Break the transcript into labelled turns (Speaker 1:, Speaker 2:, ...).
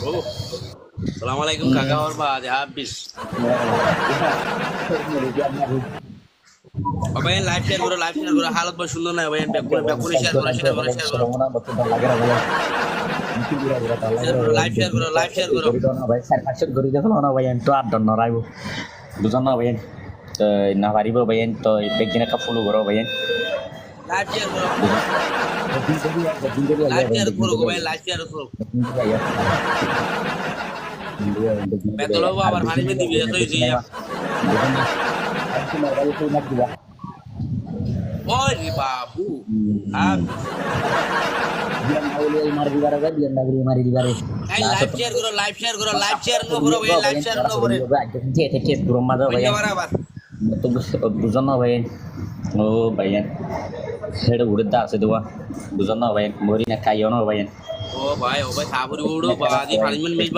Speaker 1: ও সালাম আলাইকুম কাকা और बाद हाफिज ভাই লাইভ শেয়ার করো হালত বড় সুন্দর না ভাই বেকুনি শেয়ার করো লাইভ শেয়ার করো
Speaker 2: ভাই স্যার পাঁচশো করে দেখো না ভাই তো আট জন নড়াইব দুজন না ভাই তো না পারিব ভাই তো বেগিনে কা ফলো করো ভাই
Speaker 1: লাইভ শেয়ার করো ভাই লাইভ শেয়ার করো বেতলো আবার পানি মে দিবি এতই দিয়া ওই বাবু আপ
Speaker 2: মারি দিবারে
Speaker 1: লাইভ শেয়ার করো লাইভ শেয়ার নো করো ভাই লাইভ শেয়ার নো করে
Speaker 2: যে থেকে গ্রুপ মাদা ভাই
Speaker 1: বরাবর
Speaker 2: তো বুঝন না ভাই ও ভাই হেড উড়ে দা আছে দেওয়া বুঝন না ভাই মরি না খাইও না ভাই
Speaker 1: ও ভাই সাবুরি উড়ো বাদি পানি মে মেজ